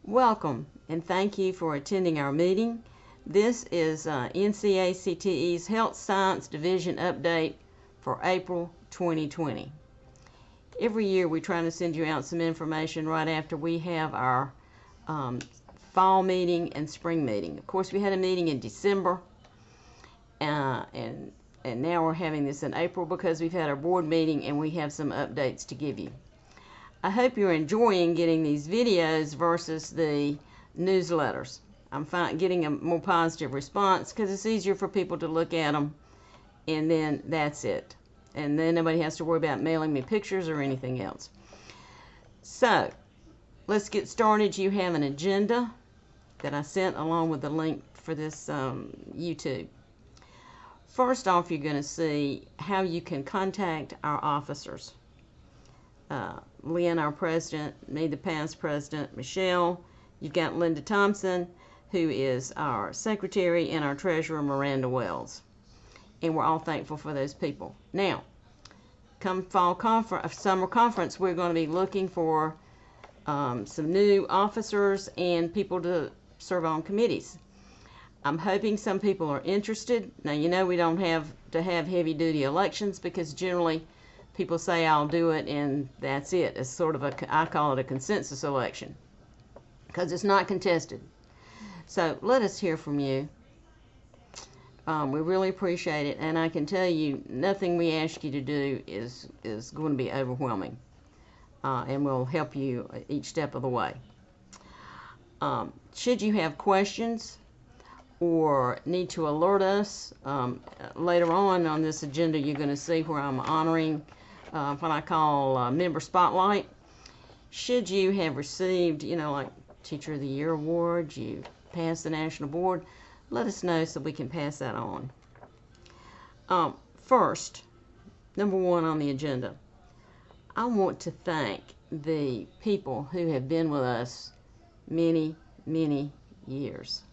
Welcome and thank you for attending our meeting. This is NCACTE's Health Science Division update for April 2020. Every year we try to send you out some information right after we have our fall meeting and spring meeting. Of course, we had a meeting in December and now we're having this in April because we've had our board meeting and we have some updates to give you. I hope you're enjoying getting these videos versus the newsletters. I'm getting a more positive response because it's easier for people to look at them, and then that's it. And then nobody has to worry about mailing me pictures or anything else. So, let's get started. You have an agenda that I sent along with the link for this YouTube. First off, you're going to see how you can contact our officers. Lynn, our president, me, the past president, Michelle. You've got Linda Thompson, who is our secretary, and our treasurer, Miranda Wells. And we're all thankful for those people. Now, come summer conference, we're going to be looking for some new officers and people to serve on committees. I'm hoping some people are interested. Now, you know we don't have to have heavy-duty elections because generally people say I'll do it and that's it. It's sort of I call it a consensus election because it's not contested. So let us hear from you. We really appreciate it, and I can tell you nothing we ask you to do is going to be overwhelming, and we'll help you each step of the way. Should you have questions or need to alert us, later on this agenda you're going to see where I'm honoring what I call member spotlight. Should you have received, like Teacher of the Year award, you passed the national board, let us know so we can pass that on. First, number one on the agenda, I want to thank the people who have been with us many, many years.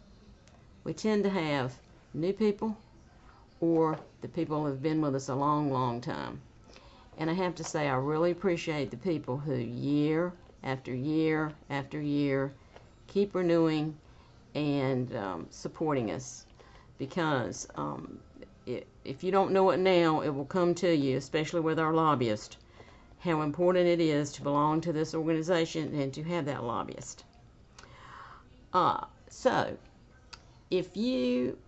We tend to have new people or the people who have been with us a long, long time. And I have to say I really appreciate the people who year after year after year keep renewing and supporting us, because if you don't know it now, it will come to you, especially with our lobbyist, how important it is to belong to this organization and to have that lobbyist. So if you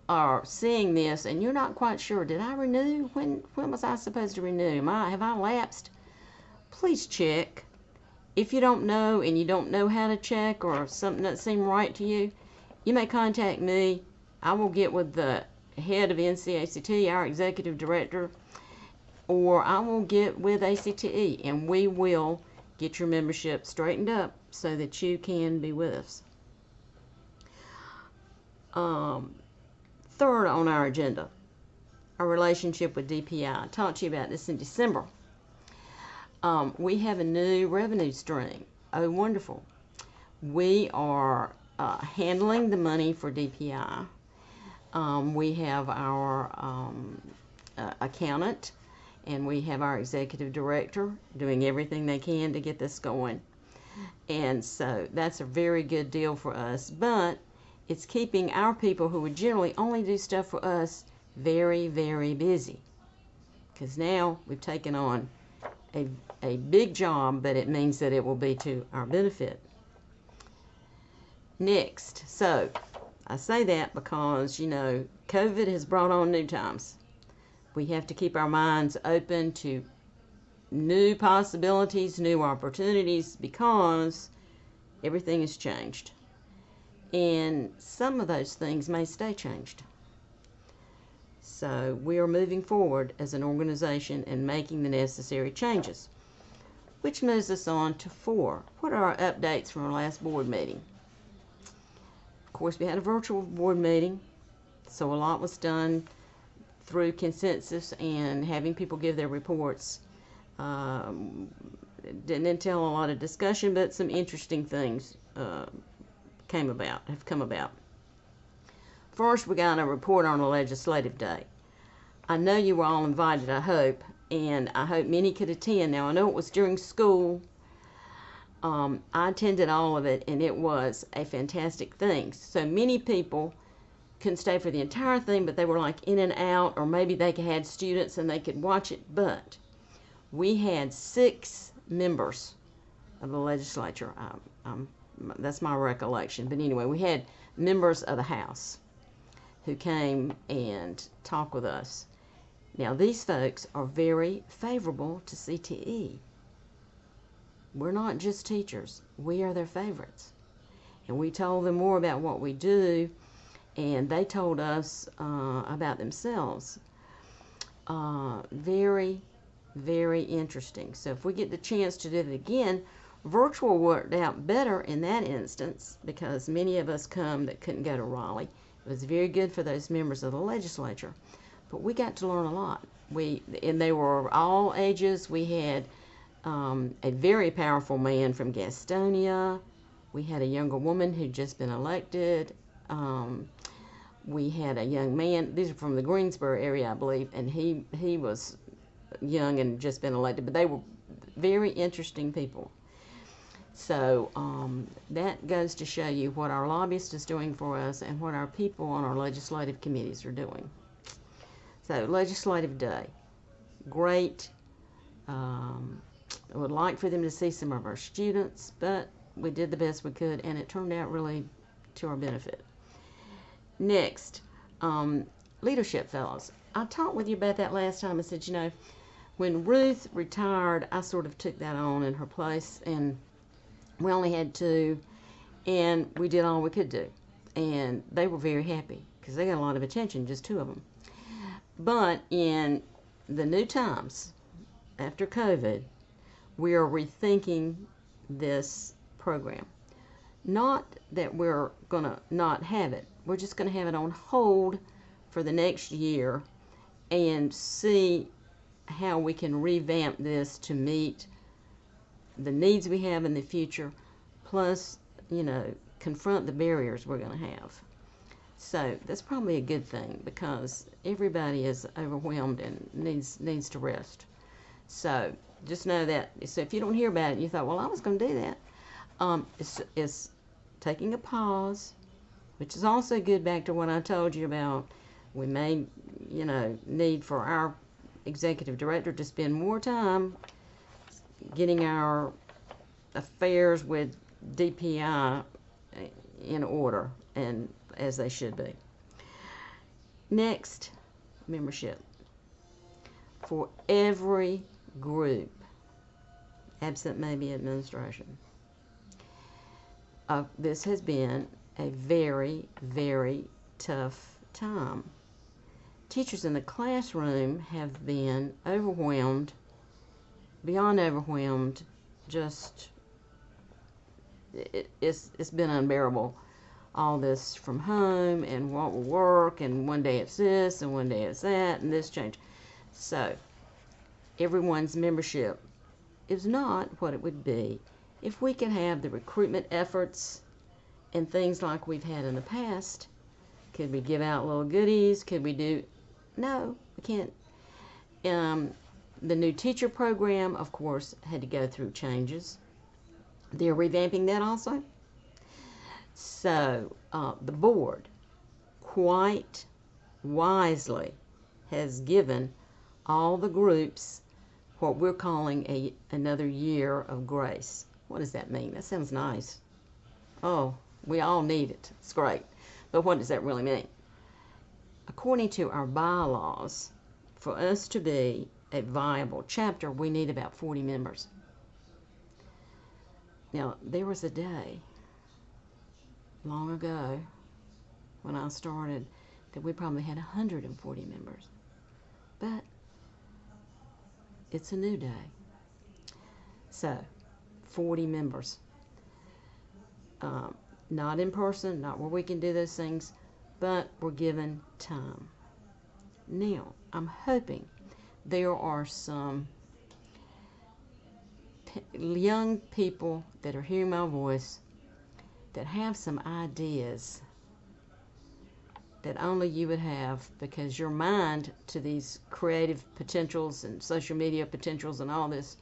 are seeing this and you're not quite sure, did I renew? When was I supposed to renew? Have I lapsed? Please check. If you don't know and you don't know how to check or something doesn't seem right to you, you may contact me. I will get with the head of NCACTE, our executive director, or I will get with ACTE, and we will get your membership straightened up so that you can be with us. Third on our agenda, our relationship with DPI. I talked to you about this in December. We have a new revenue stream. Oh, wonderful. We are handling the money for DPI. We have our accountant, and we have our executive director doing everything they can to get this going. And so that's a very good deal for us, but it's keeping our people who would generally only do stuff for us very, very busy. Because now we've taken on a big job, but it means that it will be to our benefit. Next, so I say that because, COVID has brought on new times. We have to keep our minds open to new possibilities, new opportunities, because everything has changed. And some of those things may stay changed. So we are moving forward as an organization and making the necessary changes. Which moves us on to 4. What are our updates from our last board meeting? Of course, we had a virtual board meeting, so a lot was done through consensus and having people give their reports. Didn't entail a lot of discussion, but some interesting things have come about. First, we got a report on a legislative day. I know you were all invited, I hope, and I hope many could attend. Now, I know it was during school, I attended all of it, and it was a fantastic thing. So many people couldn't stay for the entire thing, but they were like in and out, or maybe they had students and they could watch it. But we had 6 members of the legislature. That's my recollection. But anyway, we had members of the House who came and talked with us. Now, these folks are very favorable to CTE. We're not just teachers. We are their favorites. And we told them more about what we do, and they told us about themselves. Very, very interesting. So if we get the chance to do it again, virtual worked out better in that instance because many of us come that couldn't go to Raleigh. It was very good for those members of the legislature. But we got to learn a lot. And they were all ages. We had a very powerful man from Gastonia. We had a younger woman who'd just been elected. We had a young man. These are from the Greensboro area, I believe, and he was young and just been elected. But they were very interesting people. So that goes to show you what our lobbyist is doing for us and what our people on our legislative committees are doing. So Legislative Day, great. I would like for them to see some of our students, but we did the best we could, and it turned out really to our benefit. Next, Leadership Fellows. I talked with you about that last time. I said, you know, when Ruth retired, I sort of took that on in her place, and we only had 2, and we did all we could do. And they were very happy because they got a lot of attention, just 2 of them. But in the new times, after COVID, we are rethinking this program. Not that we're going to not have it. We're just going to have it on hold for the next year and see how we can revamp this to meet the needs we have in the future, plus, you know, confront the barriers we're going to have. So that's probably a good thing because everybody is overwhelmed and needs to rest. So just know that. So if you don't hear about it and you thought, well, I was going to do that, it's taking a pause, which is also good back to what I told you about. We may, you know, need for our executive director to spend more time getting our affairs with DPI in order and as they should be. Next, membership. For every group, absent maybe administration, this has been a very, very tough time. Teachers in the classroom have been overwhelmed, beyond overwhelmed, just, it's been unbearable. All this from home and what will work, and one day it's this and one day it's that, and this change. So everyone's membership is not what it would be if we could have the recruitment efforts and things like we've had in the past. Could we give out little goodies? Could we do? No, we can't. The new teacher program, of course, had to go through changes. They're revamping that also. So the board quite wisely has given all the groups what we're calling another year of grace. What does that mean? That sounds nice. Oh, we all need it. It's great. But what does that really mean? According to our bylaws, for us to be a viable chapter, we need about 40 members. Now, there was a day long ago when I started that we probably had 140 members. But it's a new day. So, 40 members. Not in person, not where we can do those things, but we're given time. Now, I'm hoping there are some young people that are hearing my voice that have some ideas that only you would have, because your mind to these creative potentials and social media potentials and all this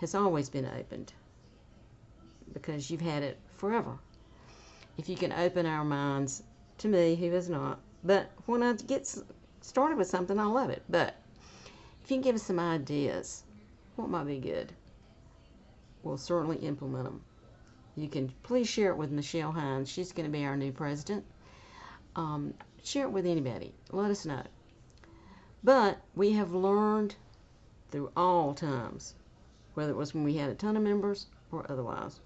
has always been opened. because you've had it forever. If you can open our minds, to me, who is not, but when I get started with something, I love it. But if you can give us some ideas, what might be good, we'll certainly implement them. You can please share it with Michelle Hines. She's going to be our new president. Share it with anybody. Let us know. But we have learned through all times, whether it was when we had a ton of members or otherwise,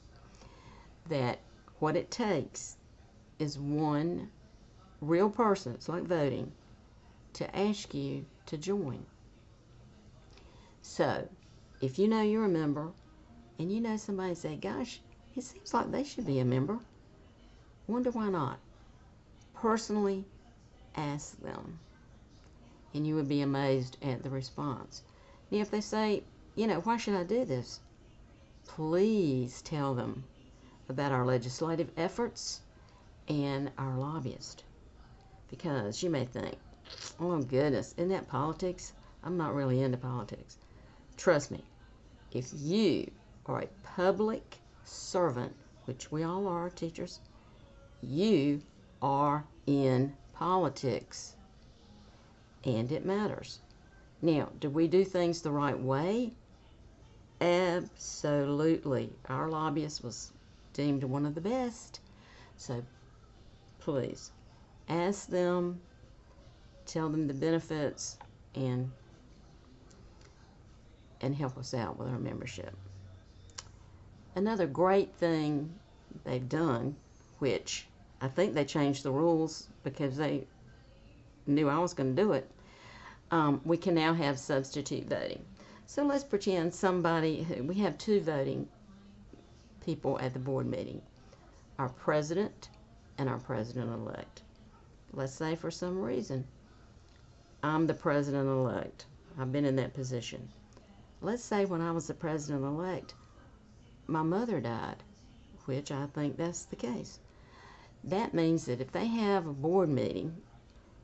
that what it takes is one real person, it's like voting, to ask you to join. So, if you know you're a member, and you know somebody say, gosh, it seems like they should be a member, wonder why not? Personally ask them, and you would be amazed at the response. Now, if they say, why should I do this? Please tell them about our legislative efforts and our lobbyists. Because you may think, oh goodness, isn't that politics? I'm not really into politics. Trust me, if you are a public servant, which we all are, teachers, you are in politics. And it matters. Now, do we do things the right way? Absolutely. Our lobbyist was deemed one of the best. So please ask them, tell them the benefits, and help us out with our membership. Another great thing they've done, which I think they changed the rules because they knew I was going to do it, we can now have substitute voting. So let's pretend we have two voting people at the board meeting, our president and our president-elect. Let's say for some reason I'm the president-elect. I've been in that position. Let's say when I was the president-elect, my mother died, which I think that's the case. That means that if they have a board meeting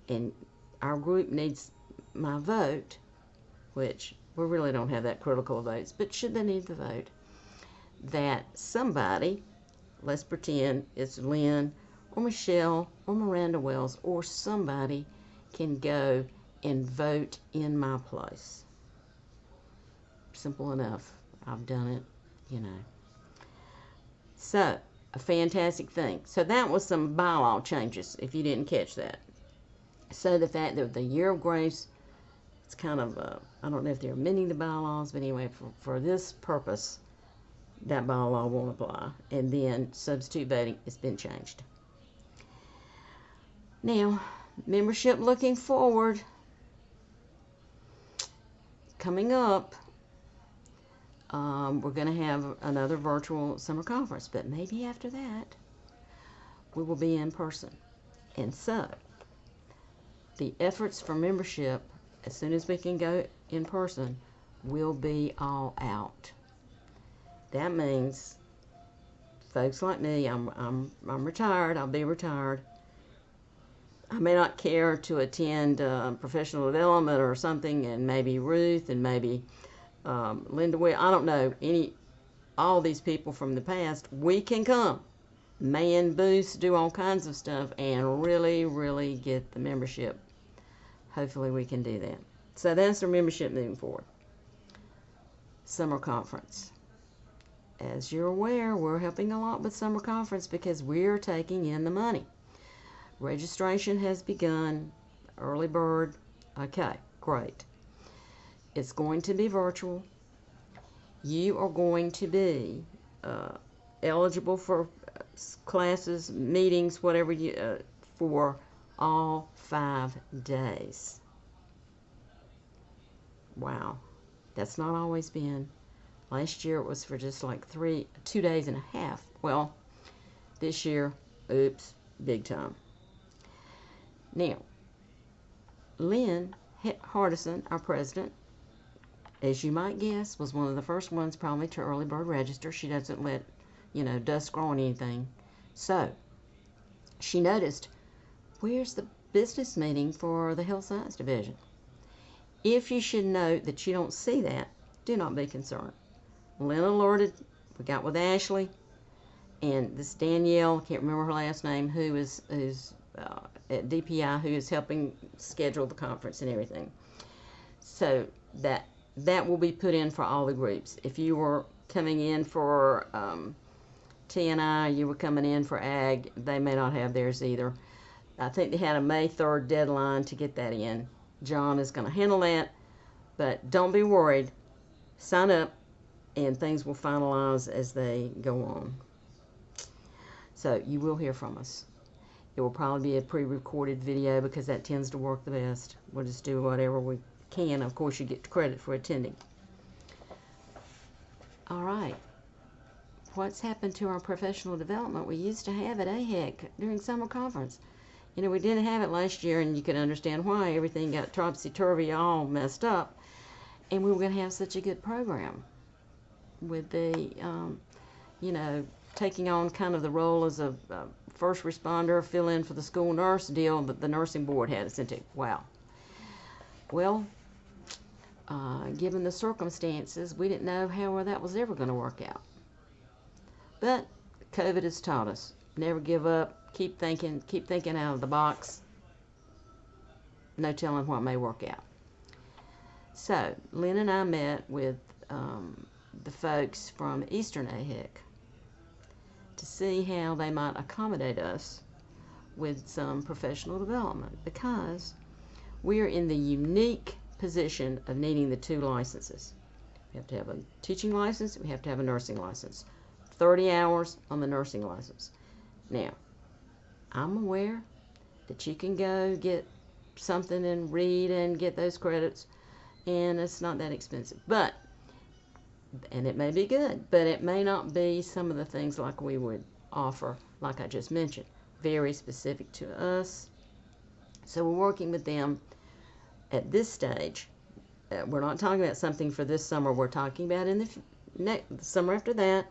and our group needs my vote, which we really don't have that critical of votes, but should they need the vote, that somebody, let's pretend it's Lynn or Michelle or Miranda Wells, or somebody can go and vote in my place. Simple enough. I've done it, So, a fantastic thing. So that was some bylaw changes, if you didn't catch that. So the fact that the year of grace, it's kind of, I don't know if they're amending the bylaws, but anyway, for this purpose, that bylaw won't apply. And then substitute voting has been changed. Now, membership looking forward. Coming up, we're going to have another virtual summer conference, but maybe after that, we will be in person. And so, the efforts for membership, as soon as we can go in person, will be all out. That means folks like me, I'm retired, I'll be retired. I may not care to attend professional development or something, and maybe Ruth and maybe Linda Will, I don't know, all these people from the past, we can come, man booths, do all kinds of stuff, and really, really get the membership. Hopefully we can do that. So that's our membership moving forward. Summer conference. As you're aware, we're helping a lot with summer conference because we're taking in the money. Registration has begun. Early bird. Okay, great. It's going to be virtual. You are going to be eligible for classes, meetings, whatever for all 5 days. Wow. That's not always been. Last year it was for just like 2 days and a half. Well, this year, oops, big time. Now, Lynn Hardison, our president, as you might guess, was one of the first ones probably to early bird register. She doesn't let, dust grow on anything. So, she noticed, where's the business meeting for the Health Science Division? If you should note that you don't see that, do not be concerned. Lynn alerted, we got with Ashley, And this Danielle, can't remember her last name, who is at DPI, who is helping schedule the conference and everything. So that will be put in for all the groups. If you were coming in for T&I, you were coming in for Ag, they may not have theirs either. I think they had a May 3rd deadline to get that in. John is going to handle that, but don't be worried. Sign up, and things will finalize as they go on. So you will hear from us. It will probably be a pre-recorded video because that tends to work the best. We'll just do whatever we can. Of course, you get credit for attending. All right. What's happened to our professional development we used to have at AHEC during summer conference? You know, we didn't have it last year, and you can understand why. Everything got topsy-turvy, all messed up, and we were going to have such a good program with the, you know, taking on kind of the role as a first responder, fill in for the school nurse deal that the nursing board had us into. Wow. Well, given the circumstances, we didn't know how that was ever going to work out. But COVID has taught us, never give up. Keep thinking out of the box. No telling what may work out. So, Lynn and I met with the folks from Eastern AHEC to see how they might accommodate us with some professional development, because we are in the unique position of needing the 2 licenses. We have to have a teaching license, we have to have a nursing license. 30 hours on the nursing license. Now, I'm aware that you can go get something and read and get those credits, and it's not that expensive. But, and it may be good, but it may not be some of the things like we would offer, like I just mentioned, very specific to us. So we're working with them at this stage. We're not talking about something for this summer. We're talking about in the next summer after that.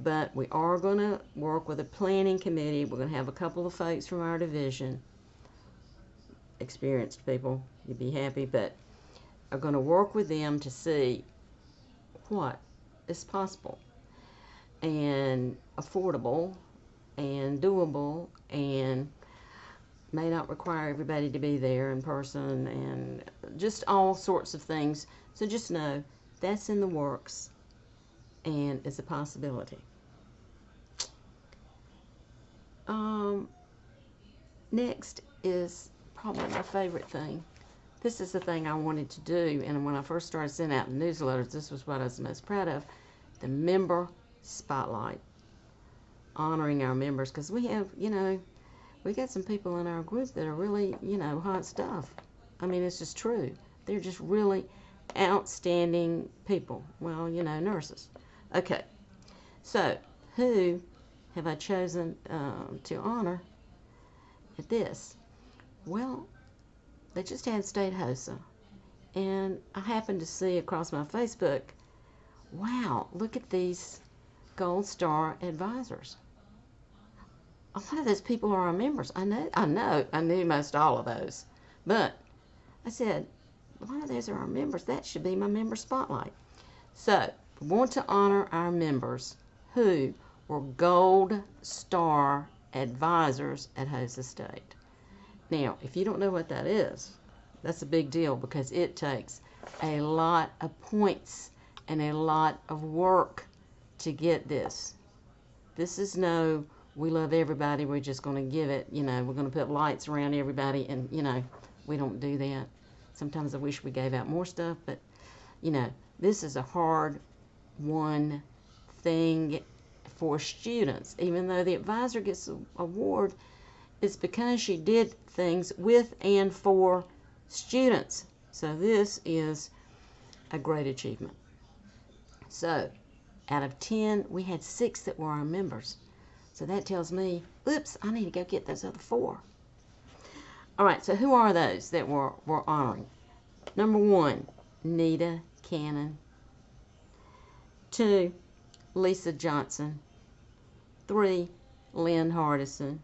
But we are going to work with a planning committee. We're going to have a couple of folks from our division, experienced people, you'd be happy, but are going to work with them to see what is possible and affordable and doable, and may not require everybody to be there in person, and just all sorts of things. So just know that's in the works, and it's a possibility. Next is probably my favorite thing. This is the thing I wanted to do, and when I first started sending out the newsletters, this was what I was most proud of: the member spotlight, honoring our members, because we have, you know, we got some people in our group that are really, you know, hot stuff. I mean, it's just true. They're just really outstanding people. Well, you know, nurses. Okay, so who have I chosen to honor at this? Well, they just had State HOSA, and I happened to see across my Facebook, wow, look at these Gold Star advisors. A lot of those people are our members. I knew most all of those, but I said, a lot of those are our members. That should be my member spotlight. So we want to honor our members who were Gold Star advisors at HOSA State. Now, if you don't know what that is, that's a big deal, because it takes a lot of points and a lot of work to get this. This is no, we love everybody, we're just going to give it, you know, we're going to put lights around everybody, and, you know, we don't do that. Sometimes I wish we gave out more stuff, but, you know, this is a hard-won thing for students. Even though the advisor gets an award, it's because she did things with and for students. So this is a great achievement. So out of 10, we had 6 that were our members. So that tells me, oops, I need to go get those other 4. All right, so who are those that we're honoring? Number 1, Nita Cannon. 2, Lisa Johnson. 3, Lynn Hardison.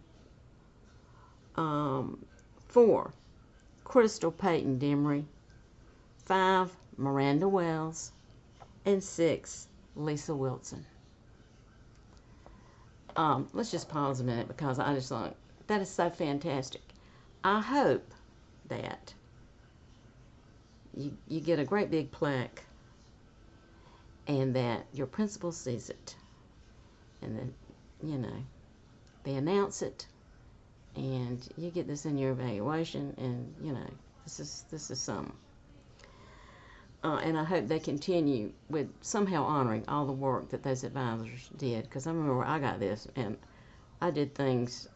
4, Crystal Payton Demery. 5, Miranda Wells. And 6, Lisa Wilson. let's just pause a minute because I just thought that is so fantastic. I hope that you get a great big plaque and that your principal sees it and then, they announce it and you get this in your evaluation and, this is something. And I hope they continue with somehow honoring all the work that those advisors did, because I remember I got this and I did things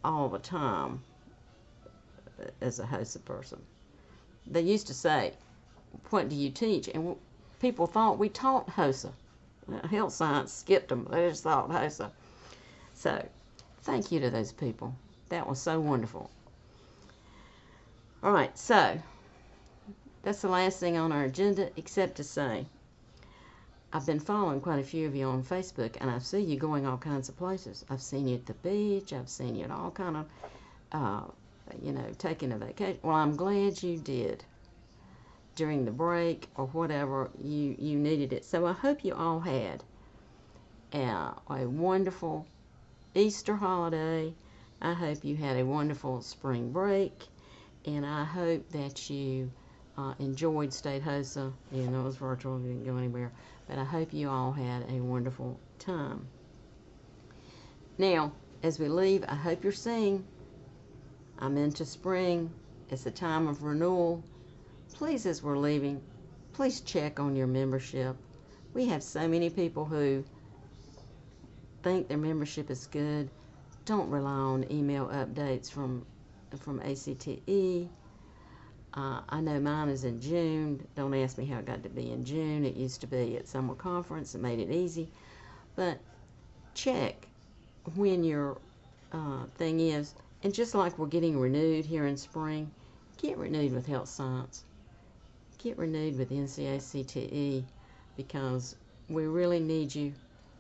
all the time as a HOSA person. They used to say, what do you teach? And people thought we taught HOSA. Health science skipped them. They just thought HOSA. So thank you to those people. That was so wonderful. All right, so that's the last thing on our agenda, except to say I've been following quite a few of you on Facebook, and I see you going all kinds of places. I've seen you at the beach. I've seen you at all kind of, taking a vacation. Well, I'm glad you did during the break or whatever you needed it. So I hope you all had a wonderful Easter holiday. I hope you had a wonderful spring break, and I hope that you enjoyed State HOSA, even though it was virtual, you didn't go anywhere. But I hope you all had a wonderful time. Now, as we leave, I hope you're seeing I'm into spring. It's a time of renewal. Please, as we're leaving, please check on your membership. We have so many people who think their membership is good. Don't rely on email updates from ACTE. I know mine is in June. Don't ask me how it got to be in June. It used to be at summer conference. It made it easy. But check when your thing is. And just like we're getting renewed here in spring, get renewed with health science. Get renewed with NCACTE, because we really need you.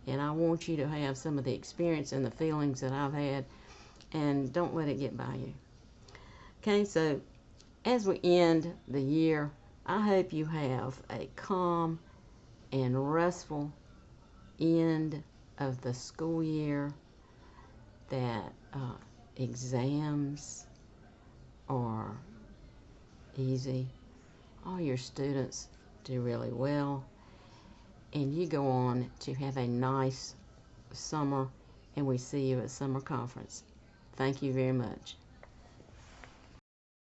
And I want you to have some of the experience and the feelings that I've had. And don't let it get by you. Okay, so as we end the year, I hope you have a calm and restful end of the school year, that exams are easy, all your students do really well, and you go on to have a nice summer, and we see you at summer conference. Thank you very much.